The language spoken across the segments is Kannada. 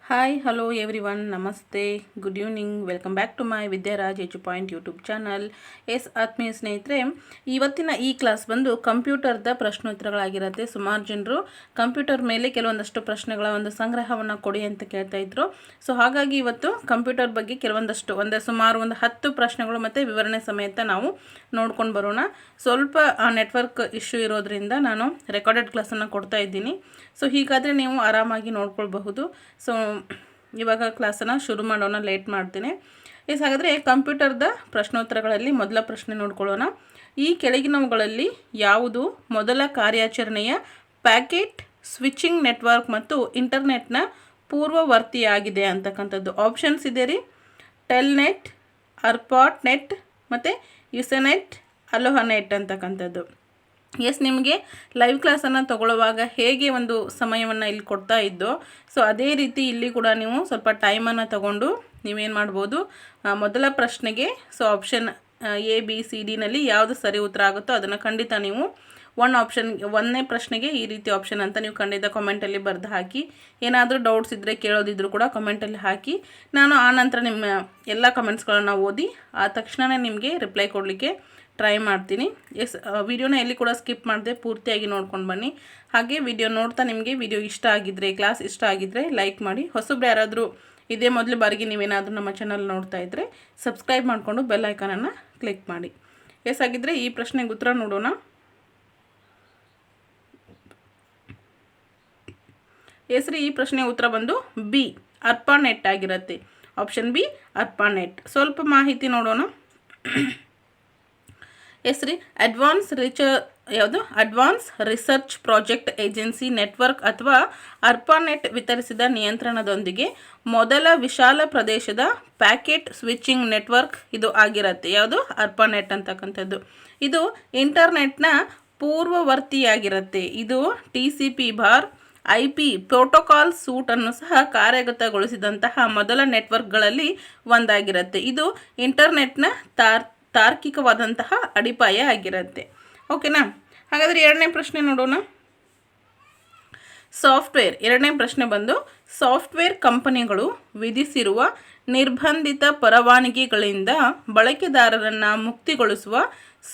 ಹಾಯ್ ಹಲೋ ಎವ್ರಿವನ್ ನಮಸ್ತೆ good evening welcome back to my Vidyaraj Edu Point YouTube channel. ಆತ್ಮೀಯ ಸ್ನೇಹಿತರೆ, ಇವತ್ತಿನ ಈ ಕ್ಲಾಸ್ ಬಂದು ಕಂಪ್ಯೂಟರ್ದ ಪ್ರಶ್ನೋತ್ತರಗಳಾಗಿರುತ್ತೆ. ಸುಮಾರು ಜನರು ಕಂಪ್ಯೂಟರ್ ಮೇಲೆ ಕೆಲವೊಂದಷ್ಟು ಪ್ರಶ್ನೆಗಳ ಒಂದು ಸಂಗ್ರಹವನ್ನು ಕೊಡಿ ಅಂತ ಕೇಳ್ತಾ ಇದ್ರು. ಸೊ ಹಾಗಾಗಿ ಇವತ್ತು ಕಂಪ್ಯೂಟರ್ ಬಗ್ಗೆ ಕೆಲವೊಂದಷ್ಟು ಸುಮಾರು 10 ಪ್ರಶ್ನೆಗಳು ಮತ್ತು ವಿವರಣೆ ಸಮೇತ ನಾವು ನೋಡ್ಕೊಂಡು ಬರೋಣ. ಸ್ವಲ್ಪ ನೆಟ್ವರ್ಕ್ ಇಶ್ಯೂ ಇರೋದ್ರಿಂದ ನಾನು ರೆಕಾರ್ಡೆಡ್ ಕ್ಲಾಸನ್ನು ಕೊಡ್ತಾ ಇದ್ದೀನಿ. ಸೊ ಹೀಗಾದರೆ ನೀವು ಆರಾಮಾಗಿ ನೋಡ್ಕೊಳ್ಬಹುದು. ಸೊ ಇವಾಗ ಕ್ಲಾಸನ್ನು ಶುರು ಮಾಡೋಣ, ಲೇಟ್ ಮಾಡ್ತೀನಿ. ಹಾಗಾದರೆ ಕಂಪ್ಯೂಟರ್ದ ಪ್ರಶ್ನೋತ್ತರಗಳಲ್ಲಿ ಮೊದಲ ಪ್ರಶ್ನೆ ನೋಡ್ಕೊಳ್ಳೋಣ. ಈ ಕೆಳಗಿನವುಗಳಲ್ಲಿ ಯಾವುದು ಮೊದಲ ಕಾರ್ಯಾಚರಣೆಯ ಪ್ಯಾಕೆಟ್ ಸ್ವಿಚಿಂಗ್ ನೆಟ್ವರ್ಕ್ ಮತ್ತು ಇಂಟರ್ನೆಟ್ನ ಪೂರ್ವವರ್ತಿಯಾಗಿದೆ ಅಂತಕ್ಕಂಥದ್ದು? ಆಪ್ಷನ್ಸ್ ಇದೆ ರೀ: ಟೆಲ್ನೆಟ್, ಅರ್ಪಾಟ್ ನೆಟ್ ಮತ್ತು ಯುಸೆನೆಟ್, ಅಲೋಹಾನೆಟ್ ಅಂತಕ್ಕಂಥದ್ದು. ನಿಮಗೆ ಲೈವ್ ಕ್ಲಾಸನ್ನು ತಗೊಳ್ಳುವಾಗ ಹೇಗೆ ಒಂದು ಸಮಯವನ್ನು ಇಲ್ಲಿ ಕೊಡ್ತಾ ಇದ್ದೋ, ಸೊ ಅದೇ ರೀತಿ ಇಲ್ಲಿ ಕೂಡ ನೀವು ಸ್ವಲ್ಪ ಟೈಮನ್ನು ತಗೊಂಡು ನೀವೇನು ಮಾಡ್ಬೋದು, ಮೊದಲ ಪ್ರಶ್ನೆಗೆ so option A B C ಡಿನಲ್ಲಿ ಯಾವುದು ಸರಿ ಉತ್ತರ ಆಗುತ್ತೋ ಅದನ್ನು ಖಂಡಿತ ನೀವು ಒಂದನೇ ಪ್ರಶ್ನೆಗೆ ಈ ರೀತಿ ಆಪ್ಷನ್ ಅಂತ ನೀವು ಖಂಡಿತ ಕಮೆಂಟಲ್ಲಿ ಬರೆದು ಹಾಕಿ. ಏನಾದರೂ ಡೌಟ್ಸ್ ಇದ್ದರೆ ಕೇಳೋದಿದ್ರು ಕೂಡ ಕಮೆಂಟಲ್ಲಿ ಹಾಕಿ. ನಾನು ಆನಂತರ ನಿಮ್ಮ ಎಲ್ಲ ಕಮೆಂಟ್ಸ್ಗಳನ್ನು ಓದಿ ಆ ತಕ್ಷಣವೇ ನಿಮಗೆ ರಿಪ್ಲೈ ಕೊಡಲಿಕ್ಕೆ ಟ್ರೈ ಮಾಡ್ತೀನಿ. ವಿಡಿಯೋನ ಎಲ್ಲಿ ಕೂಡ ಸ್ಕಿಪ್ ಮಾಡದೆ ಪೂರ್ತಿಯಾಗಿ ನೋಡ್ಕೊಂಡು ಬನ್ನಿ. ಹಾಗೆ ವಿಡಿಯೋ ನೋಡ್ತಾ ನಿಮಗೆ ವಿಡಿಯೋ ಇಷ್ಟ ಆಗಿದ್ದರೆ, ಕ್ಲಾಸ್ ಇಷ್ಟ ಆಗಿದ್ದರೆ ಲೈಕ್ ಮಾಡಿ. ಹೊಸಬ್ರು ಯಾರಾದರೂ ಇದೇ ಮೊದಲು ಬಾರಿಗೆ ನೀವೇನಾದರೂ ನಮ್ಮ ಚಾನಲ್ ನೋಡ್ತಾ ಇದ್ದರೆ ಸಬ್ಸ್ಕ್ರೈಬ್ ಮಾಡಿಕೊಂಡು ಬೆಲ್ ಐಕಾನನ್ನು ಕ್ಲಿಕ್ ಮಾಡಿ. ಆಗಿದ್ದರೆ ಈ ಪ್ರಶ್ನೆಗೆ ಉತ್ತರ ನೋಡೋಣ. ಈ ಪ್ರಶ್ನೆಯ ಉತ್ತರ ಬಂದು ಬಿ, ಅರ್ಪಾನೆಟ್ ಆಗಿರುತ್ತೆ. Option B, ಅರ್ಪಾನೆಟ್. ಸ್ವಲ್ಪ ಮಾಹಿತಿ ನೋಡೋಣ. Advance research project agency network ಅಥವಾ ಅರ್ಪಾನೆಟ್ ವಿತರಿಸಿದ ನಿಯಂತ್ರಣದೊಂದಿಗೆ ಮೊದಲ ವಿಶಾಲ ಪ್ರದೇಶದ ಪ್ಯಾಕೆಟ್ ಸ್ವಿಚಿಂಗ್ ನೆಟ್ವರ್ಕ್ ಇದು ಆಗಿರುತ್ತೆ. ಯಾವುದು? ಅರ್ಪಾನೆಟ್ ಅಂತಕ್ಕಂಥದ್ದು. ಇದು ಇಂಟರ್ನೆಟ್ನ ಪೂರ್ವವರ್ತಿಯಾಗಿರುತ್ತೆ. ಇದು TCP ಬಾರ್ IP ಪ್ರೋಟೋಕಾಲ್ ಸೂಟನ್ನು ಸಹ ಕಾರ್ಯಗತಗೊಳಿಸಿದಂತಹ ಮೊದಲ ನೆಟ್ವರ್ಕ್ಗಳಲ್ಲಿ ಒಂದಾಗಿರುತ್ತೆ. ಇದು ಇಂಟರ್ನೆಟ್ನ ತಾರ್ಕಿಕವಾದಂತಹ ಅಡಿಪಾಯ ಆಗಿರುತ್ತೆ. ಓಕೆನಾ? ಹಾಗಾದರೆ ಎರಡನೇ ಪ್ರಶ್ನೆ ನೋಡೋಣ. ಎರಡನೇ ಪ್ರಶ್ನೆ ಬಂದು ಸಾಫ್ಟ್ವೇರ್ ಕಂಪನಿಗಳು ವಿಧಿಸಿರುವ ನಿರ್ಬಂಧಿತ ಪರವಾನಗಿಗಳಿಂದ ಬಳಕೆದಾರರನ್ನು ಮುಕ್ತಿಗೊಳಿಸುವ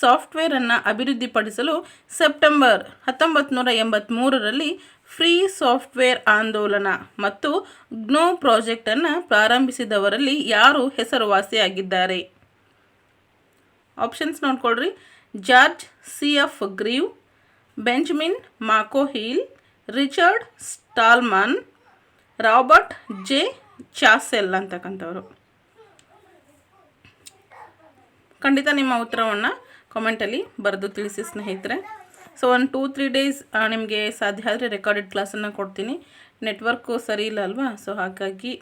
ಸಾಫ್ಟ್ವೇರನ್ನು ಅಭಿವೃದ್ಧಿಪಡಿಸಲು ಸೆಪ್ಟೆಂಬರ್ 1983ರಲ್ಲಿ ಫ್ರೀ ಸಾಫ್ಟ್ವೇರ್ ಆಂದೋಲನ ಮತ್ತು ಗ್ನೋ ಪ್ರಾಜೆಕ್ಟನ್ನು ಪ್ರಾರಂಭಿಸಿದವರಲ್ಲಿ ಯಾರು ಹೆಸರುವಾಸಿಯಾಗಿದ್ದಾರೆ? ಆಪ್ಷನ್ಸ್ ನೋಡ್ಕೊಳ್ರಿ: ಜಾರ್ಜ್ CF ಗ್ರೀವ್, ಬೆಂಜಮಿನ್ ಮಾಕೋಹಿಲ್, Richard Stallman, Robert J Chassell ಅಂತಕ್ಕಂಥವ್ರು. ಖಂಡಿತ ನಿಮ್ಮ ಉತ್ತರವನ್ನು ಕಮೆಂಟಲ್ಲಿ ಬರೆದು ತಿಳಿಸಿ ಸ್ನೇಹಿತರೆ. ಸೊ 2-3 ಡೇಸ್ ನಿಮಗೆ ಸಾಧ್ಯ ಆದರೆ ರೆಕಾರ್ಡೆಡ್ ಕ್ಲಾಸನ್ನು ಕೊಡ್ತೀನಿ. ನೆಟ್ವರ್ಕು ಸರಿ ಇಲ್ಲ ಅಲ್ವಾ? ಸೊ ಹಾಗಾಗಿ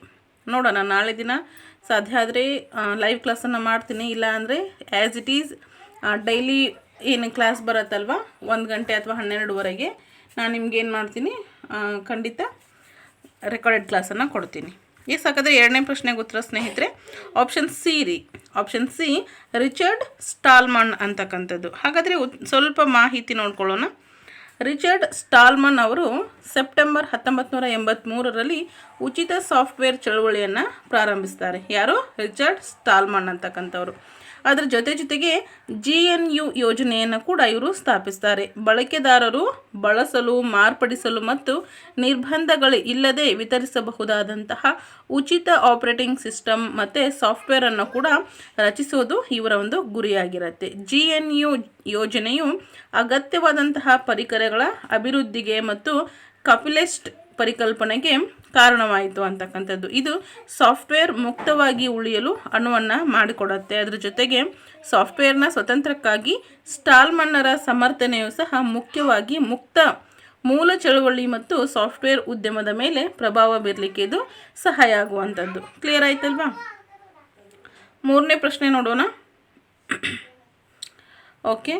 ನೋಡೋಣ, ನಾಳೆ ದಿನ ಸಾಧ್ಯ ಆದರೆ ಲೈವ್ ಕ್ಲಾಸನ್ನು ಮಾಡ್ತೀನಿ. ಇಲ್ಲ ಅಂದರೆ ಆ್ಯಸ್ ಇಟ್ ಈಸ್ ಡೈಲಿ ಏನು ಕ್ಲಾಸ್ ಬರುತ್ತಲ್ವ 1 ಗಂಟೆ ಅಥವಾ 12ವರೆಗೆ ನಾನು ನಿಮ್ಗೆ ಏನು ಮಾಡ್ತೀನಿ, ಖಂಡಿತ ರೆಕಾರ್ಡೆಡ್ ಕ್ಲಾಸನ್ನು ಕೊಡ್ತೀನಿ. ಹಾಗಾದರೆ ಎರಡನೇ ಪ್ರಶ್ನೆಗೆ ಉತ್ತರ ಸ್ನೇಹಿತರೆ ಆಪ್ಷನ್ ಸಿ ರೀ. ಆಪ್ಷನ್ ಸಿ, ರಿಚರ್ಡ್ ಸ್ಟಾಲ್ಮನ್ ಅಂತಕ್ಕಂಥದ್ದು. ಹಾಗಾದರೆ ಸ್ವಲ್ಪ ಮಾಹಿತಿ ನೋಡ್ಕೊಳ್ಳೋಣ. ರಿಚರ್ಡ್ ಸ್ಟಾಲ್ಮನ್ ಅವರು ಸೆಪ್ಟೆಂಬರ್ 1983ರಲ್ಲಿ ಉಚಿತ ಸಾಫ್ಟ್ವೇರ್ ಚಳವಳಿಯನ್ನು ಪ್ರಾರಂಭಿಸ್ತಾರೆ. ಯಾರು? ರಿಚರ್ಡ್ ಸ್ಟಾಲ್ಮನ್ ಅಂತಕ್ಕಂಥವ್ರು. ಅದರ ಜೊತೆಗೆ GNU ಯೋಜನೆಯನ್ನು ಕೂಡ ಇವರು ಸ್ಥಾಪಿಸ್ತಾರೆ. ಬಳಕೆದಾರರು ಬಳಸಲು, ಮಾರ್ಪಡಿಸಲು ಮತ್ತು ನಿರ್ಬಂಧಗಳು ಇಲ್ಲದೆ ವಿತರಿಸಬಹುದಾದಂತಹ ಉಚಿತ ಆಪರೇಟಿಂಗ್ ಸಿಸ್ಟಮ್ ಮತ್ತು ಸಾಫ್ಟ್ವೇರನ್ನು ಕೂಡ ರಚಿಸೋದು ಇವರ ಒಂದು ಗುರಿಯಾಗಿರುತ್ತೆ. GNU ಯೋಜನೆಯು ಅಗತ್ಯವಾದಂತಹ ಪರಿಕರಗಳ ಅಭಿವೃದ್ಧಿಗೆ ಮತ್ತು ಕಪಿಲಿಸ್ಟ್ ಪರಿಕಲ್ಪನೆಗೆ ಕಾರಣವಾಯಿತು ಅಂತಕ್ಕಂಥದ್ದು. ಇದು ಸಾಫ್ಟ್ವೇರ್ ಮುಕ್ತವಾಗಿ ಉಳಿಯಲು ಅನುವನ್ನು ಮಾಡಿಕೊಡುತ್ತೆ. ಅದರ ಜೊತೆಗೆ ಸಾಫ್ಟ್ವೇರ್ನ ಸ್ವತಂತ್ರಕ್ಕಾಗಿ ಸ್ಟಾಲ್ಮನ್ನರ ಸಮರ್ಥನೆಯು ಸಹ ಮುಖ್ಯವಾಗಿ ಮುಕ್ತ ಮೂಲ ಚಳುವಳಿ ಮತ್ತು ಸಾಫ್ಟ್ವೇರ್ ಉದ್ಯಮದ ಮೇಲೆ ಪ್ರಭಾವ ಬೀರಲಿಕ್ಕೆ ಇದು ಸಹಾಯ ಆಗುವಂಥದ್ದು. ಕ್ಲಿಯರ್ ಆಯ್ತಲ್ವಾ? ಮೂರನೇ ಪ್ರಶ್ನೆ ನೋಡೋಣ. ಓಕೆ,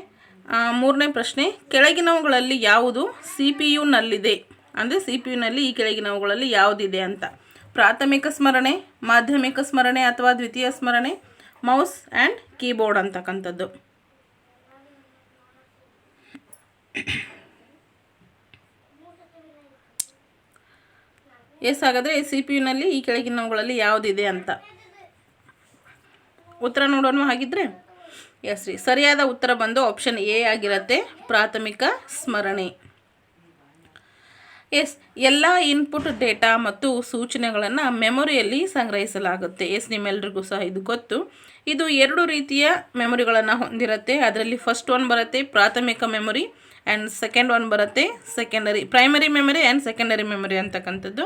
ಮೂರನೇ ಪ್ರಶ್ನೆ, ಕೆಳಗಿನವುಗಳಲ್ಲಿ ಯಾವುದು CPU-ನಲ್ಲಿದೆ? ಅಂದರೆ CPU-ನಲ್ಲಿ ಈ ಕೆಳಗಿನವುಗಳಲ್ಲಿ ಯಾವುದಿದೆ ಅಂತ? ಪ್ರಾಥಮಿಕ ಸ್ಮರಣೆ, ಮಾಧ್ಯಮಿಕ ಸ್ಮರಣೆ ಅಥವಾ ದ್ವಿತೀಯ ಸ್ಮರಣೆ, ಮೌಸ್ ಆ್ಯಂಡ್ ಕೀಬೋರ್ಡ್ ಅಂತಕ್ಕಂಥದ್ದು. ಎಸ್, ಹಾಗಾದರೆ ಸಿ ಪಿ ಯುನಲ್ಲಿ ಈ ಕೆಳಗಿನವುಗಳಲ್ಲಿ ಯಾವುದಿದೆ ಅಂತ ಉತ್ತರ ನೋಡೋಣ. ಹಾಗಿದ್ರೆ ಎಸ್ ರೀ, ಸರಿಯಾದ ಉತ್ತರ ಬಂದು ಆಪ್ಷನ್ ಎ ಆಗಿರುತ್ತೆ, ಪ್ರಾಥಮಿಕ ಸ್ಮರಣೆ. ಎಸ್, ಎಲ್ಲ ಇನ್ಪುಟ್ ಡೇಟಾ ಮತ್ತು ಸೂಚನೆಗಳನ್ನು ಮೆಮೊರಿಯಲ್ಲಿ ಸಂಗ್ರಹಿಸಲಾಗುತ್ತೆ. ಎಸ್, ನಿಮ್ಮೆಲ್ರಿಗೂ ಸಹ ಇದು ಗೊತ್ತು. ಇದು 2 ರೀತಿಯ ಮೆಮೊರಿಗಳನ್ನು ಹೊಂದಿರುತ್ತೆ. ಅದರಲ್ಲಿ ಫಸ್ಟ್ ಒನ್ ಬರುತ್ತೆ ಪ್ರಾಥಮಿಕ ಮೆಮೊರಿ ಆ್ಯಂಡ್ ಸೆಕೆಂಡ್ ಒನ್ ಬರುತ್ತೆ primary memory and secondary memory ಅಂತಕ್ಕಂಥದ್ದು.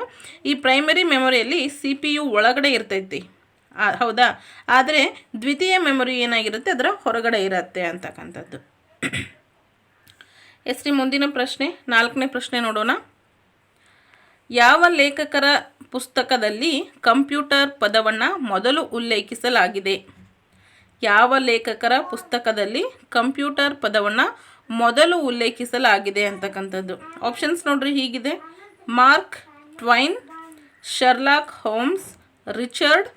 ಈ ಪ್ರೈಮರಿ ಮೆಮೊರಿಯಲ್ಲಿ ಸಿ ಪಿ ಯು ಒಳಗಡೆ ಇರ್ತೈತಿ, ಹೌದಾ, ಆದರೆ ದ್ವಿತೀಯ ಮೆಮೊರಿ ಏನಾಗಿರುತ್ತೆ ಅದರ ಹೊರಗಡೆ ಇರುತ್ತೆ ಅಂತಕ್ಕಂಥದ್ದು. ಎಸ್ ರೀ, ಮುಂದಿನ ಪ್ರಶ್ನೆ 4ನೇ ಪ್ರಶ್ನೆ ನೋಡೋಣ. ಯಾವ ಲೇಖಕರ ಪುಸ್ತಕದಲ್ಲಿ ಕಂಪ್ಯೂಟರ್ ಪದವನ್ನು ಮೊದಲು ಉಲ್ಲೇಖಿಸಲಾಗಿದೆ? ಯಾವ ಲೇಖಕರ ಪುಸ್ತಕದಲ್ಲಿ ಕಂಪ್ಯೂಟರ್ ಪದವನ್ನು ಮೊದಲು ಉಲ್ಲೇಖಿಸಲಾಗಿದೆ ಅಂತಕ್ಕಂಥದ್ದು. ಆಪ್ಷನ್ಸ್ ನೋಡ್ರಿ ಹೀಗಿದೆ: Mark Twain, Sherlock Holmes, Richard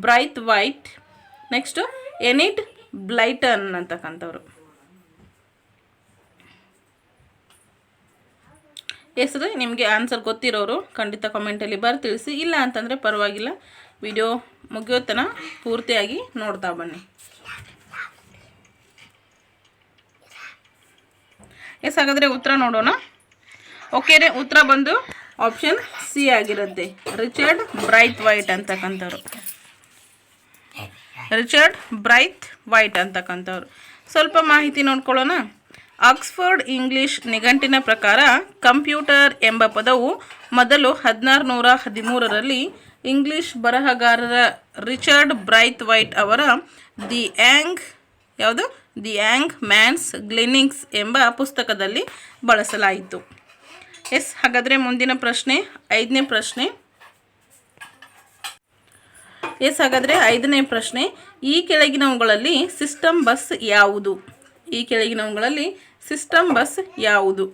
Braithwaite, next Enid Blyton ಅಂತಕ್ಕಂಥವ್ರು. ಹೆಸರು ನಿಮಗೆ ಆನ್ಸರ್ ಗೊತ್ತಿರೋರು ಖಂಡಿತ ಕಮೆಂಟಲ್ಲಿ ತಿಳಿಸಿ. ಇಲ್ಲ ಅಂತಂದರೆ ಪರವಾಗಿಲ್ಲ, ವಿಡಿಯೋ ಮುಗಿಯೋತನ ಪೂರ್ತಿಯಾಗಿ ನೋಡ್ತಾ ಬನ್ನಿ. ಎಸ್, ಹಾಗಾದರೆ ಉತ್ತರ ನೋಡೋಣ. ಓಕೆ ರೀ, ಉತ್ತರ ಬಂದು ಆಪ್ಷನ್ ಸಿ ಆಗಿರುತ್ತೆ, ರಿಚರ್ಡ್ ಬ್ರೈತ್ ವೈಟ್ ಅಂತಕ್ಕಂಥವ್ರು. ರಿಚರ್ಡ್ ಬ್ರೈತ್ ವೈಟ್ ಅಂತಕ್ಕಂಥವ್ರು. ಸ್ವಲ್ಪ ಮಾಹಿತಿ ನೋಡ್ಕೊಳ್ಳೋಣ. ಆಕ್ಸ್ಫರ್ಡ್ ಇಂಗ್ಲಿಷ್ ನಿಘಂಟಿನ ಪ್ರಕಾರ ಕಂಪ್ಯೂಟರ್ ಎಂಬ ಪದವು ಮೊದಲು 1613ರಲ್ಲಿ ಇಂಗ್ಲಿಷ್ ಬರಹಗಾರರ ರಿಚರ್ಡ್ ಬ್ರೈತ್ ವೈಟ್ ಅವರ ದಿ ಯಂಗ್ ಮ್ಯಾನ್ಸ್ ಗ್ಲಿನ್ನಿಂಗ್ಸ್ ಎಂಬ ಪುಸ್ತಕದಲ್ಲಿ ಬಳಸಲಾಯಿತು. ಎಸ್, ಹಾಗಾದರೆ ಮುಂದಿನ ಪ್ರಶ್ನೆ 5ನೇ ಪ್ರಶ್ನೆ. ಎಸ್, ಹಾಗಾದರೆ 5ನೇ ಪ್ರಶ್ನೆ. ಈ ಕೆಳಗಿನವುಗಳಲ್ಲಿ ಸಿಸ್ಟಮ್ ಬಸ್ ಯಾವುದು? ಈ ಕೆಳಗಿನವುಗಳಲ್ಲಿ ಸಿಸ್ಟಮ್ ಬಸ್ ಯಾವುದು?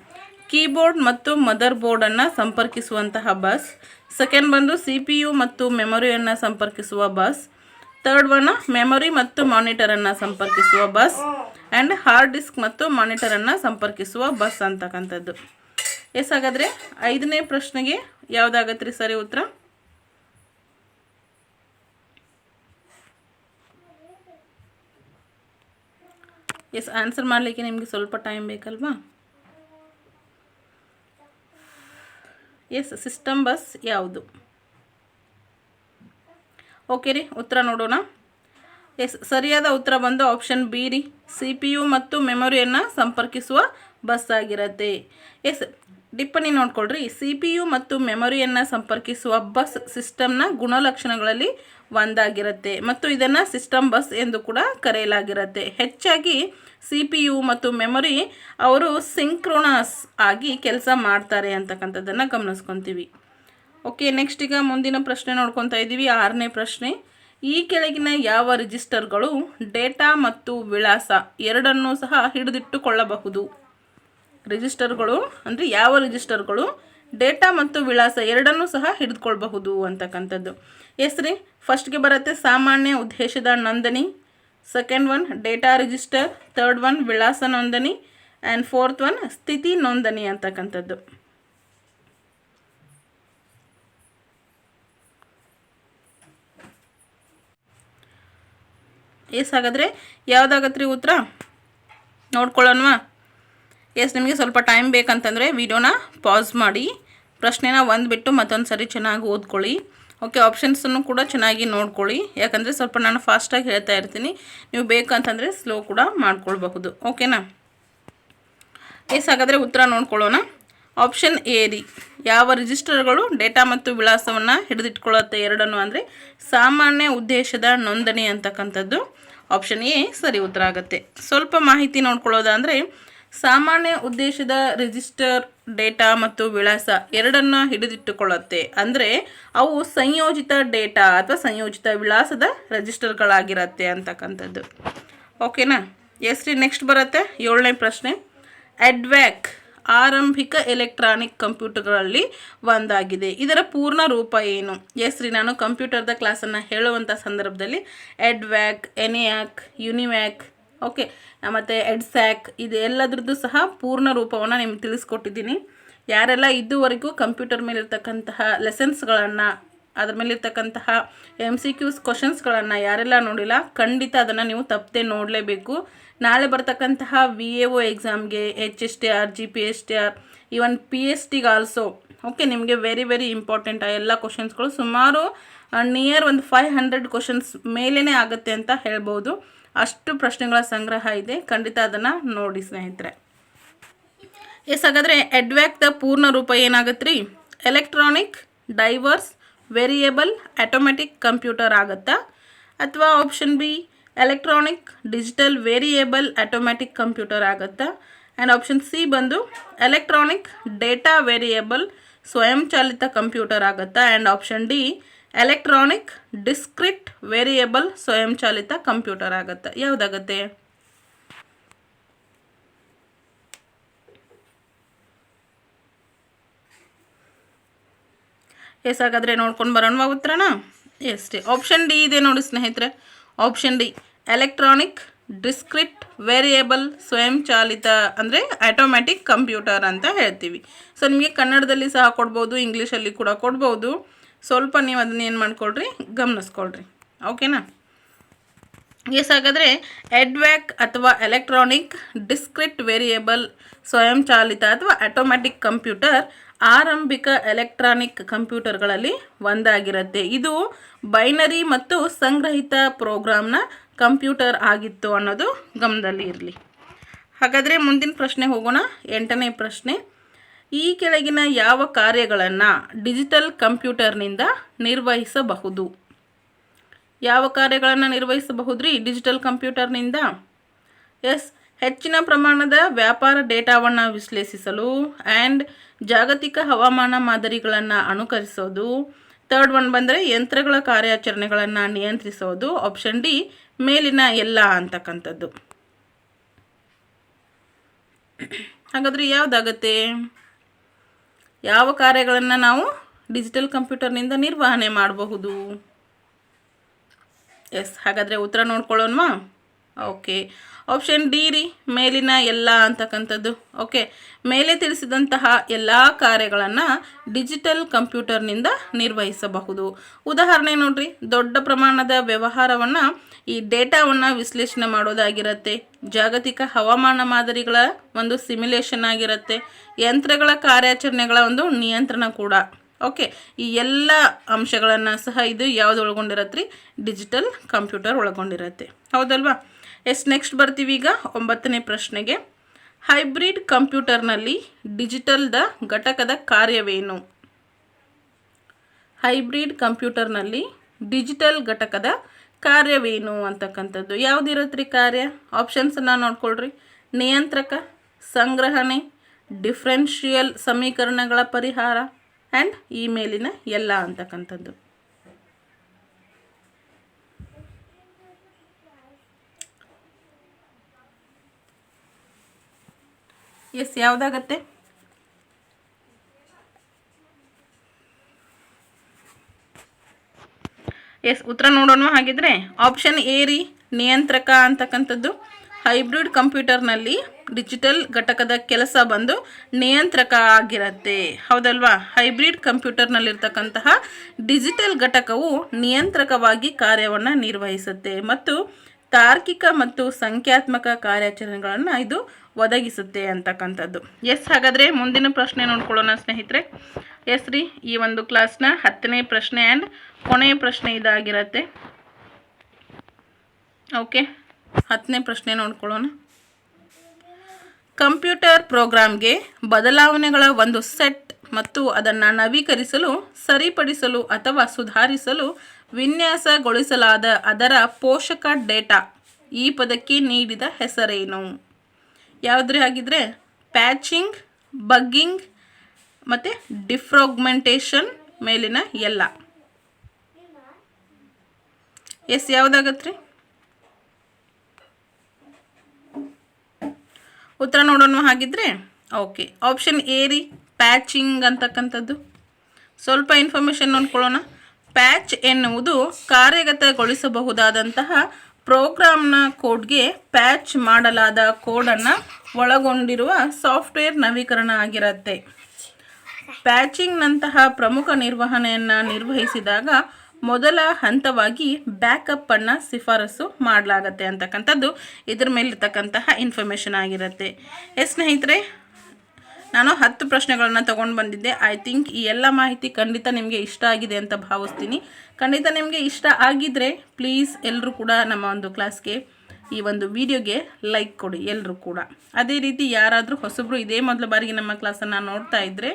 ಕೀಬೋರ್ಡ್ ಮತ್ತು ಮದರ್ ಬೋರ್ಡನ್ನು ಸಂಪರ್ಕಿಸುವಂತಹ ಬಸ್. ಸೆಕೆಂಡ್ ಬಂದು ಸಿ ಪಿ ಯು ಮತ್ತು ಮೆಮೊರಿಯನ್ನು ಸಂಪರ್ಕಿಸುವ ಬಸ್. ಥರ್ಡ್ ಒನ್ ಮೆಮೊರಿ ಮತ್ತು ಮಾನಿಟರನ್ನು ಸಂಪರ್ಕಿಸುವ ಬಸ್. ಆ್ಯಂಡ್ ಹಾರ್ಡ್ ಡಿಸ್ಕ್ ಮತ್ತು ಮಾನಿಟರನ್ನು ಸಂಪರ್ಕಿಸುವ ಬಸ್ ಅಂತಕ್ಕಂಥದ್ದು. ಎಸ್, ಹಾಗಾದರೆ 5ನೇ ಪ್ರಶ್ನೆಗೆ ಯಾವುದಾಗತ್ತೆ ರೀ ಸರಿ ಉತ್ತರ? ಎಸ್, ಆನ್ಸರ್ ಮಾಡಲಿಕ್ಕೆ ನಿಮಗೆ ಸ್ವಲ್ಪ ಟೈಮ್ ಬೇಕಲ್ವಾ? ಎಸ್, ಸಿಸ್ಟಮ್ ಬಸ್ ಯಾವುದು? ಓಕೆ ರೀ, ಉತ್ತರ ನೋಡೋಣ. ಎಸ್, ಸರಿಯಾದ ಉತ್ತರ ಬಂದು ಆಪ್ಷನ್ ಬಿ ರೀ, ಸಿ ಪಿ ಯು ಮತ್ತು ಮೆಮೊರಿಯನ್ನು ಸಂಪರ್ಕಿಸುವ ಬಸ್ ಆಗಿರುತ್ತೆ. ಎಸ್, ಟಿಪ್ಪಣಿ ನೋಡ್ಕೊಳ್ರಿ. ಸಿ ಪಿ ಯು ಮತ್ತು ಮೆಮೊರಿಯನ್ನು ಸಂಪರ್ಕಿಸುವ ಬಸ್ ಸಿಸ್ಟಮ್ನ ಗುಣಲಕ್ಷಣಗಳಲ್ಲಿ ಒಂದಾಗಿರುತ್ತೆ ಮತ್ತು ಇದನ್ನು ಸಿಸ್ಟಮ್ ಬಸ್ ಎಂದು ಕೂಡ ಕರೆಯಲಾಗಿರುತ್ತೆ. ಹೆಚ್ಚಾಗಿ ಸಿ ಪಿ ಯು ಮತ್ತು ಮೆಮೊರಿ ಅವರು ಸಿಂಕ್ರೋನಸ್ ಆಗಿ ಕೆಲಸ ಮಾಡ್ತಾರೆ ಅಂತಕ್ಕಂಥದ್ದನ್ನು ಗಮನಿಸ್ಕೊತೀವಿ. ಓಕೆ, ನೆಕ್ಸ್ಟ್ ಈಗ ಮುಂದಿನ ಪ್ರಶ್ನೆ ನೋಡ್ಕೊತಾ ಇದ್ದೀವಿ. 6ನೇ ಪ್ರಶ್ನೆ. ಈ ಕೆಳಗಿನ ಯಾವ ರಿಜಿಸ್ಟರ್ಗಳು ಡೇಟಾ ಮತ್ತು ವಿಳಾಸ ಎರಡನ್ನೂ ಸಹ ಹಿಡಿದಿಟ್ಟುಕೊಳ್ಳಬಹುದು? ರಿಜಿಸ್ಟರ್ಗಳು ಅಂದರೆ ಯಾವ ರಿಜಿಸ್ಟರ್ಗಳು ಡೇಟಾ ಮತ್ತು ವಿಳಾಸ ಎರಡನ್ನೂ ಸಹ ಹಿಡಿದುಕೊಳ್ಬಹುದು ಅಂತಕ್ಕಂಥದ್ದು. ಎಸ್ ರೀ, ಫಸ್ಟ್ಗೆ ಬರುತ್ತೆ ಸಾಮಾನ್ಯ ಉದ್ದೇಶದ ನೋಂದಣಿ, second one data register, third one ವಿಳಾಸ ನೋಂದಣಿ ಆ್ಯಂಡ್ ಫೋರ್ತ್ ಒನ್ ಸ್ಥಿತಿ ನೋಂದಣಿ ಅಂತಕ್ಕಂಥದ್ದು. ಎಸ್, ಹಾಗಾದರೆ ಯಾವುದಾಗತ್ತೆ ರೀ ಉತ್ತರ ನೋಡ್ಕೊಳ್ಳೋಣವಾ? ಎಸ್, ನಿಮಗೆ ಸ್ವಲ್ಪ ಟೈಮ್ ಬೇಕಂತಂದರೆ ವಿಡಿಯೋನ ಪಾಸ್ ಮಾಡಿ ಪ್ರಶ್ನೆನ ಒಂದು ಬಿಟ್ಟು ಮತ್ತೊಂದು ಸರಿ ಚೆನ್ನಾಗಿ ಓದ್ಕೊಳ್ಳಿ. ಓಕೆ, ಆಪ್ಷನ್ಸನ್ನು ಕೂಡ ಚೆನ್ನಾಗಿ ನೋಡ್ಕೊಳ್ಳಿ, ಯಾಕಂದರೆ ಸ್ವಲ್ಪ ನಾನು ಫಾಸ್ಟಾಗಿ ಹೇಳ್ತಾ ಇರ್ತೀನಿ, ನೀವು ಬೇಕಂತಂದರೆ ಸ್ಲೋ ಕೂಡ ಮಾಡ್ಕೊಳ್ಬಹುದು. ಓಕೆನಾ? ಎಸ್, ಹಾಗಾದರೆ ಉತ್ತರ ನೋಡ್ಕೊಳ್ಳೋಣ. ಆಪ್ಷನ್ ಎ ರೀ, ಯಾವ ರಿಜಿಸ್ಟರ್ಗಳು ಡೇಟಾ ಮತ್ತು ವಿಳಾಸವನ್ನು ಹಿಡಿದಿಟ್ಕೊಳ್ಳುತ್ತೆ ಎರಡನ್ನು ಅಂದರೆ ಸಾಮಾನ್ಯ ಉದ್ದೇಶದ ನೋಂದಣಿ ಅಂತಕ್ಕಂಥದ್ದು. ಆಪ್ಷನ್ ಎ ಸರಿ ಉತ್ತರ ಆಗುತ್ತೆ. ಸ್ವಲ್ಪ ಮಾಹಿತಿ ನೋಡ್ಕೊಳ್ಳೋದಾದರೆ ಸಾಮಾನ್ಯ ಉದ್ದೇಶದ ರಿಜಿಸ್ಟರ್ ಡೇಟಾ ಮತ್ತು ವಿಳಾಸ ಎರಡನ್ನು ಹಿಡಿದಿಟ್ಟುಕೊಳ್ಳುತ್ತೆ, ಅಂದರೆ ಅವು ಸಂಯೋಜಿತ ಡೇಟಾ ಅಥವಾ ಸಂಯೋಜಿತ ವಿಳಾಸದ ರಿಜಿಸ್ಟರ್ಗಳಾಗಿರುತ್ತೆ ಅಂತಕ್ಕಂಥದ್ದು. ಓಕೆನಾ? ಎಸ್ ರೀ, ನೆಕ್ಸ್ಟ್ ಬರುತ್ತೆ 7ನೇ ಪ್ರಶ್ನೆ. ಎಡ್ವ್ಯಾಕ್ ಆರಂಭಿಕ ಎಲೆಕ್ಟ್ರಾನಿಕ್ ಕಂಪ್ಯೂಟರ್ಗಳಲ್ಲಿ ಒಂದಾಗಿದೆ. ಇದರ ಪೂರ್ಣ ರೂಪ ಏನು? ಎಸ್ ರೀ, ನಾನು ಕಂಪ್ಯೂಟರ್ದ ಕ್ಲಾಸನ್ನು ಹೇಳುವಂಥ ಸಂದರ್ಭದಲ್ಲಿ ಎಡ್ವ್ಯಾಕ್, ಎನಿಯಾಕ್, ಯುನಿವ್ಯಾಕ್, ಓಕೆ, ಮತ್ತು ಎಡ್ಸ್ಯಾಕ್ ಇದು ಎಲ್ಲದರದ್ದು ಸಹ ಪೂರ್ಣ ರೂಪವನ್ನು ನಿಮ್ಗೆ ತಿಳಿಸ್ಕೊಟ್ಟಿದ್ದೀನಿ. ಯಾರೆಲ್ಲ ಇದುವರೆಗೂ ಕಂಪ್ಯೂಟರ್ ಮೇಲಿರ್ತಕ್ಕಂತಹ ಲೆಸನ್ಸ್ಗಳನ್ನು, ಅದ್ರ ಮೇಲಿರ್ತಕ್ಕಂತಹ MCQs ಕ್ವಶನ್ಸ್ಗಳನ್ನು ಯಾರೆಲ್ಲ ನೋಡಿಲ್ಲ, ಖಂಡಿತ ಅದನ್ನು ನೀವು ತಪ್ಪದೆ ನೋಡಲೇಬೇಕು. ನಾಳೆ ಬರ್ತಕ್ಕಂತಹ VAO ಎಕ್ಸಾಮ್ಗೆ, HSTR, GPSTR, ಈವನ್ PSTಗೆ ಆಲ್ಸೋ ಓಕೆ, ನಿಮಗೆ ವೆರಿ ಇಂಪಾರ್ಟೆಂಟ್ ಆ ಎಲ್ಲ ಕ್ವಶನ್ಸ್ಗಳು. ಸುಮಾರು ನಿಯರ್ ಒಂದು 500 ಕ್ವಶನ್ಸ್ ಮೇಲೇ ಆಗುತ್ತೆ ಅಂತ ಹೇಳ್ಬೋದು. ಅಷ್ಟು ಪ್ರಶ್ನೆಗಳ ಸಂಗ್ರಹ ಇದೆ, ಖಂಡಿತ ಅದನ್ನು ನೋಡಿ ಸ್ನೇಹಿತರೆ. ಹಾಗಾದರೆ ಎಡ್ವ್ಯಾಕ್ದ ಪೂರ್ಣ ರೂಪ ಏನಾಗುತ್ತೆ ರೀ? Electronic diverse variable automatic computer ಆಗುತ್ತಾ? ಅಥವಾ option B electronic digital variable automatic computer ಆಗುತ್ತಾ? ಆ್ಯಂಡ್ ಆಪ್ಷನ್ ಸಿ ಬಂದು ಎಲೆಕ್ಟ್ರಾನಿಕ್ ಡೇಟಾ ವೇರಿಯೇಬಲ್ ಸ್ವಯಂಚಾಲಿತ ಕಂಪ್ಯೂಟರ್ ಆಗುತ್ತಾ? And option D electronic discrete variable ಸ್ವಯಂಚಾಲಿತ ಕಂಪ್ಯೂಟರ್ ಆಗುತ್ತಾ? ಯಾವುದಾಗುತ್ತೆ? ಹಾಗಾದರೆ ನೋಡ್ಕೊಂಡು ಬರೋಣ ಉತ್ತರನ. ಎಷ್ಟೇ ಆಪ್ಷನ್ ಡಿ ಇದೆ ನೋಡಿ ಸ್ನೇಹಿತರೆ. Option D electronic discrete variable ಸ್ವಯಂಚಾಲಿತ ಅಂದರೆ ಆಟೋಮ್ಯಾಟಿಕ್ ಕಂಪ್ಯೂಟರ್ ಅಂತ ಹೇಳ್ತೀವಿ. ಸೊ ನಿಮಗೆ ಕನ್ನಡದಲ್ಲಿ ಸಹ ಕೊಡ್ಬೋದು, ಇಂಗ್ಲೀಷಲ್ಲಿ ಕೂಡ ಕೊಡ್ಬೋದು. ಸ್ವಲ್ಪ ನೀವು ಅದನ್ನ ಏನು ಮಾಡ್ಕೊಳ್ರಿ, ಗಮನಿಸ್ಕೊಳ್ರಿ. ಓಕೆನಾ? ಹಾಗಾದರೆ ಎಡ್ವ್ಯಾಕ್ ಅಥವಾ ಎಲೆಕ್ಟ್ರಾನಿಕ್ ಡಿಸ್ಕ್ರಿಟ್ ವೇರಿಯೇಬಲ್ ಸ್ವಯಂಚಾಲಿತ ಅಥವಾ ಆಟೋಮ್ಯಾಟಿಕ್ ಕಂಪ್ಯೂಟರ್ ಆರಂಭಿಕ ಎಲೆಕ್ಟ್ರಾನಿಕ್ ಕಂಪ್ಯೂಟರ್ಗಳಲ್ಲಿ ಒಂದಾಗಿರುತ್ತೆ. ಇದು ಬೈನರಿ ಮತ್ತು ಸಂಗ್ರಹಿತ ಪ್ರೋಗ್ರಾಮ್ನ ಕಂಪ್ಯೂಟರ್ ಆಗಿತ್ತು ಅನ್ನೋದು ಗಮನದಲ್ಲಿ ಇರಲಿ. ಹಾಗಾದರೆ ಮುಂದಿನ ಪ್ರಶ್ನೆ ಹೋಗೋಣ. 8ನೇ ಪ್ರಶ್ನೆ. ಈ ಕೆಳಗಿನ ಯಾವ ಕಾರ್ಯಗಳನ್ನು ಡಿಜಿಟಲ್ ಕಂಪ್ಯೂಟರ್ನಿಂದ ನಿರ್ವಹಿಸಬಹುದು? ಯಾವ ಕಾರ್ಯಗಳನ್ನು ನಿರ್ವಹಿಸಬಹುದು ರೀ ಡಿಜಿಟಲ್ ಕಂಪ್ಯೂಟರ್ನಿಂದ? ಹೆಚ್ಚಿನ ಪ್ರಮಾಣದ ವ್ಯಾಪಾರ ಡೇಟಾವನ್ನು ವಿಶ್ಲೇಷಿಸಲು ಆ್ಯಂಡ್ ಜಾಗತಿಕ ಹವಾಮಾನ ಮಾದರಿಗಳನ್ನು ಅನುಕರಿಸೋದು. ಥರ್ಡ್ ಒನ್ ಬಂದರೆ ಯಂತ್ರಗಳ ಕಾರ್ಯಾಚರಣೆಗಳನ್ನು ನಿಯಂತ್ರಿಸೋದು. ಆಪ್ಷನ್ ಡಿ ಮೇಲಿನ ಎಲ್ಲ ಅಂತಕ್ಕಂಥದ್ದು. ಹಾಗಾದರೆ ಯಾವುದಾಗತ್ತೆ? ಯಾವ ಕಾರ್ಯಗಳನ್ನು ನಾವು ಡಿಜಿಟಲ್ ಕಂಪ್ಯೂಟರ್ನಿಂದ ನಿರ್ವಹಣೆ ಮಾಡಬಹುದು? ಹಾಗಾದರೆ ಉತ್ತರ ನೋಡ್ಕೊಳ್ಳೋಣವಾ? ಓಕೆ, ಆಪ್ಷನ್ ಡಿ ರೀ, ಮೇಲಿನ ಎಲ್ಲ ಅಂತಕ್ಕಂಥದ್ದು. ಓಕೆ, ಮೇಲೆ ತಿಳಿಸಿದಂತಹ ಎಲ್ಲ ಕಾರ್ಯಗಳನ್ನು ಡಿಜಿಟಲ್ ಕಂಪ್ಯೂಟರ್ನಿಂದ ನಿರ್ವಹಿಸಬಹುದು. ಉದಾಹರಣೆ ನೋಡ್ರಿ, ದೊಡ್ಡ ಪ್ರಮಾಣದ ವ್ಯವಹಾರವನ್ನು ಈ ಡೇಟಾವನ್ನು ವಿಶ್ಲೇಷಣೆ ಮಾಡೋದಾಗಿರುತ್ತೆ. ಜಾಗತಿಕ ಹವಾಮಾನ ಮಾದರಿಗಳ ಒಂದು ಸಿಮ್ಯುಲೇಷನ್ ಆಗಿರುತ್ತೆ. ಯಂತ್ರಗಳ ಕಾರ್ಯಾಚರಣೆಗಳ ಒಂದು ನಿಯಂತ್ರಣ ಕೂಡ. ಓಕೆ, ಈ ಎಲ್ಲ ಅಂಶಗಳನ್ನು ಸಹ ಇದು ಯಾವುದು ಒಳಗೊಂಡಿರತ್ತೆ ರೀ? ಡಿಜಿಟಲ್ ಕಂಪ್ಯೂಟರ್ ಒಳಗೊಂಡಿರುತ್ತೆ. ಹೌದಲ್ವಾ? ನೆಕ್ಸ್ಟ್ ಬರ್ತೀವಿ ಈಗ 9ನೇ ಪ್ರಶ್ನೆಗೆ. ಹೈಬ್ರಿಡ್ ಕಂಪ್ಯೂಟರ್ನಲ್ಲಿ ಡಿಜಿಟಲ್ದ ಘಟಕದ ಕಾರ್ಯವೇನು? ಹೈಬ್ರಿಡ್ ಕಂಪ್ಯೂಟರ್ನಲ್ಲಿ ಡಿಜಿಟಲ್ ಘಟಕದ ಕಾರ್ಯವೇನು ಅಂತಕ್ಕಂಥದ್ದು. ಯಾವುದಿರತ್ತೆ ರೀ ಕಾರ್ಯ? ಆಪ್ಷನ್ಸನ್ನು ನೋಡ್ಕೊಳ್ರಿ. ನಿಯಂತ್ರಕ, ಸಂಗ್ರಹಣೆ, ಡಿಫ್ರೆನ್ಷಿಯಲ್ ಸಮೀಕರಣಗಳ ಪರಿಹಾರ ಆ್ಯಂಡ್ ಈ ಮೇಲಿನ ಎಲ್ಲ ಅಂತಕ್ಕಂಥದ್ದು. ಯಾವುದಾಗತ್ತೆ? ಉತ್ತರ ನೋಡೋಣ. ಹಾಗಿದ್ರೆ ಆಪ್ಷನ್ ಎ ರೀ, ನಿಯಂತ್ರಕ ಅಂತಕ್ಕಂಥದ್ದು. ಹೈಬ್ರಿಡ್ ಕಂಪ್ಯೂಟರ್ನಲ್ಲಿ ಡಿಜಿಟಲ್ ಘಟಕದ ಕೆಲಸ ಬಂದು ನಿಯಂತ್ರಕ ಆಗಿರುತ್ತೆ. ಹೌದಲ್ವಾ? ಹೈಬ್ರಿಡ್ ಕಂಪ್ಯೂಟರ್ನಲ್ಲಿರ್ತಕ್ಕಂತಹ ಡಿಜಿಟಲ್ ಘಟಕವು ನಿಯಂತ್ರಕವಾಗಿ ಕಾರ್ಯವನ್ನು ನಿರ್ವಹಿಸುತ್ತೆ ಮತ್ತು ತಾರ್ಕಿಕ ಮತ್ತು ಸಂಖ್ಯಾತ್ಮಕ ಕಾರ್ಯಾಚರಣೆಗಳನ್ನು ಇದು ಒದಗಿಸುತ್ತೆ ಅಂತಕ್ಕಂಥದ್ದು. ಹಾಗಾದರೆ ಮುಂದಿನ ಪ್ರಶ್ನೆ ನೋಡ್ಕೊಳ್ಳೋಣ ಸ್ನೇಹಿತರೆ. ರೀ, ಈ ಒಂದು ಕ್ಲಾಸ್ನ 10ನೇ ಪ್ರಶ್ನೆ ಆ್ಯಂಡ್ ಕೊನೆಯ ಪ್ರಶ್ನೆ ಇದಾಗಿರುತ್ತೆ. ಓಕೆ, 10ನೇ ಪ್ರಶ್ನೆ ನೋಡ್ಕೊಳ್ಳೋಣ. ಕಂಪ್ಯೂಟರ್ ಪ್ರೋಗ್ರಾಮ್ಗೆ ಬದಲಾವಣೆಗಳ ಒಂದು ಸೆಟ್ ಮತ್ತು ಅದನ್ನು ನವೀಕರಿಸಲು, ಸರಿಪಡಿಸಲು ಅಥವಾ ಸುಧಾರಿಸಲು ವಿನ್ಯಾಸಗೊಳಿಸಲಾದ ಅದರ ಪೋಷಕ ಡೇಟಾ ಈ ಪದಕ್ಕೆ ನೀಡಿದ ಹೆಸರೇನು? ಯಾವುದ್ರಿ? ಹಾಗಿದ್ರೆ ಪ್ಯಾಚಿಂಗ್, ಬಗ್ಗಿಂಗ್ ಮತ್ತು ಡಿಫ್ರಾಗ್ಮೆಂಟೇಷನ್ ಮೇಲಿನ ಎಲ್ಲ. ಯಾವುದಾಗತ್ತೆ ರೀ? ಉತ್ತರ ನೋಡೋಣ. ಹಾಗಿದ್ರೆ ಓಕೆ, ಆಪ್ಷನ್ ಎ ರೀ, ಪ್ಯಾಚಿಂಗ್ ಅಂತಕ್ಕಂಥದ್ದು. ಸ್ವಲ್ಪ ಇನ್ಫಾರ್ಮೇಷನ್ ನೋಡ್ಕೊಳ್ಳೋಣ. ಪ್ಯಾಚ್ ಎನ್ನುವುದು ಕಾರ್ಯಗತಗೊಳಿಸಬಹುದಾದಂತಹ ಪ್ರೋಗ್ರಾಮ್ನ ಕೋಡ್ಗೆ ಪ್ಯಾಚ್ ಮಾಡಲಾದ ಕೋಡನ್ನು ಒಳಗೊಂಡಿರುವ ಸಾಫ್ಟ್ವೇರ್ ನವೀಕರಣ ಆಗಿರುತ್ತೆ. ಪ್ಯಾಚಿಂಗ್ನಂತಹ ಪ್ರಮುಖ ನಿರ್ವಹಣೆಯನ್ನು ನಿರ್ವಹಿಸಿದಾಗ ಮೊದಲ ಹಂತವಾಗಿ ಬ್ಯಾಕಪ್ಪನ್ನು ಶಿಫಾರಸು ಮಾಡಲಾಗತ್ತೆ ಅಂತಕ್ಕಂಥದ್ದು ಇದ್ರ ಮೇಲಿರ್ತಕ್ಕಂತಹ ಇನ್ಫಾರ್ಮೇಷನ್ ಆಗಿರುತ್ತೆ. ಸ್ನೇಹಿತರೆ, ನಾನು 10 ಪ್ರಶ್ನೆಗಳನ್ನು ತೊಗೊಂಡು ಬಂದಿದ್ದೆ. ಐ ಥಿಂಕ್ ಈ ಎಲ್ಲ ಮಾಹಿತಿ ಖಂಡಿತ ನಿಮಗೆ ಇಷ್ಟ ಆಗಿದೆ ಅಂತ ಭಾವಿಸ್ತೀನಿ. ಖಂಡಿತ ನಿಮಗೆ ಇಷ್ಟ ಆಗಿದ್ದರೆ ಪ್ಲೀಸ್ ಎಲ್ಲರೂ ಕೂಡ ನಮ್ಮ ಒಂದು ಕ್ಲಾಸ್ಗೆ ಈ ಒಂದು ವಿಡಿಯೋಗೆ ಲೈಕ್ ಕೊಡಿ ಎಲ್ಲರೂ ಕೂಡ. ಅದೇ ರೀತಿ ಯಾರಾದರೂ ಹೊಸಬ್ರು ಇದೇ ಮೊದಲ ಬಾರಿಗೆ ನಮ್ಮ ಕ್ಲಾಸನ್ನು ನೋಡ್ತಾ ಇದ್ದರೆ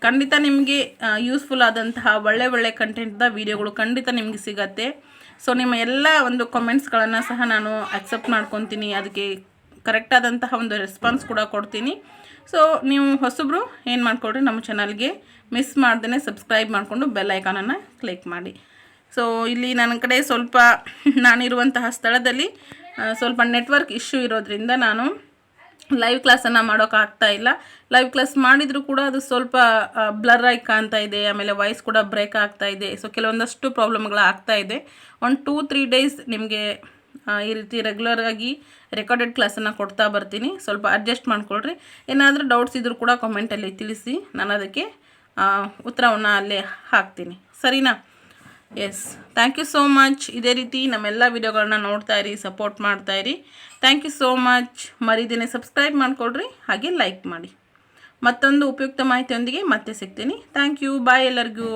ಖಂಡಿತ ನಿಮಗೆ ಯೂಸ್ಫುಲ್ ಆದಂತಹ ಒಳ್ಳೆ ಕಂಟೆಂಟ್ದ ವಿಡಿಯೋಗಳು ಖಂಡಿತ ನಿಮಗೆ ಸಿಗತ್ತೆ. ಸೊ ನಿಮ್ಮ ಎಲ್ಲ ಒಂದು ಕಮೆಂಟ್ಸ್ಗಳನ್ನು ಸಹ ನಾನು ಅಕ್ಸೆಪ್ಟ್ ಮಾಡ್ಕೊತೀನಿ, ಅದಕ್ಕೆ ಕರೆಕ್ಟಾದಂತಹ ಒಂದು ರೆಸ್ಪಾನ್ಸ್ ಕೂಡ ಕೊಡ್ತೀನಿ. ಸೊ ನೀವು ಹೊಸಬ್ರು ಏನು ಮಾಡ್ಕೊಳ್ರಿ, ನಮ್ಮ ಚಾನಲ್ಗೆ ಮಿಸ್ ಮಾಡ್ದೇ ಸಬ್ಸ್ಕ್ರೈಬ್ ಮಾಡಿಕೊಂಡು ಬೆಲ್ ಐಕಾನನ್ನು ಕ್ಲಿಕ್ ಮಾಡಿ. ಸೊ ಇಲ್ಲಿ ನನ್ನ ಕಡೆ ಸ್ವಲ್ಪ ನಾನಿರುವಂತಹ ಸ್ಥಳದಲ್ಲಿ ಸ್ವಲ್ಪ ನೆಟ್ವರ್ಕ್ ಇಶ್ಯೂ ಇರೋದ್ರಿಂದ ನಾನು ಲೈವ್ ಕ್ಲಾಸನ್ನು ಮಾಡೋಕ್ಕಾಗ್ತಾ ಇಲ್ಲ. ಲೈವ್ ಕ್ಲಾಸ್ ಮಾಡಿದರೂ ಕೂಡ ಅದು ಸ್ವಲ್ಪ ಬ್ಲರ್ ಆಗಿ ಕಾಣ್ತಾ ಇದೆ, ಆಮೇಲೆ ವಾಯ್ಸ್ ಕೂಡ ಬ್ರೇಕ್ ಆಗ್ತಾ ಇದೆ. ಸೊ ಕೆಲವೊಂದಷ್ಟು ಪ್ರಾಬ್ಲಮ್ಗಳು ಆಗ್ತಾ ಇದೆ. 1-2-3 ಡೇಸ್ ನಿಮಗೆ ಈ ರೀತಿ ರೆಗ್ಯುಲರಾಗಿ ರೆಕಾರ್ಡೆಡ್ ಕ್ಲಾಸನ್ನು ಕೊಡ್ತಾ ಬರ್ತೀನಿ. ಸ್ವಲ್ಪ ಅಡ್ಜಸ್ಟ್ ಮಾಡ್ಕೊಳ್ರಿ. ಏನಾದರೂ ಡೌಟ್ಸ್ ಇದ್ದರೂ ಕೂಡ ಕಾಮೆಂಟಲ್ಲಿ ತಿಳಿಸಿ, ನಾನು ಅದಕ್ಕೆ ಉತ್ತರವನ್ನು ಅಲ್ಲೇ ಹಾಕ್ತೀನಿ. ಸರಿನಾ? Yes, thank you so much. ಇದೇ ರೀತಿ ನಮ್ಮೆಲ್ಲ ವಿಡಿಯೋಗಳನ್ನ ನೋಡ್ತಾ ಇರಿ, ಸಪೋರ್ಟ್ ಮಾಡ್ತಾ ಇರಿ. Thank you so much. ಮರಿದೇನೆ ಸಬ್ಸ್ಕ್ರೈಬ್ ಮಾಡ್ಕೊಳ್ರಿ, ಹಾಗೆ ಲೈಕ್ ಮಾಡಿ. ಮತ್ತೊಂದು ಉಪಯುಕ್ತ ಮಾಹಿತಿಯೊಂದಿಗೆ ಮತ್ತೆ ಸಿಗ್ತೀನಿ. Thank you. ಬಾಯ್ ಎಲ್ಲರಿಗೂ.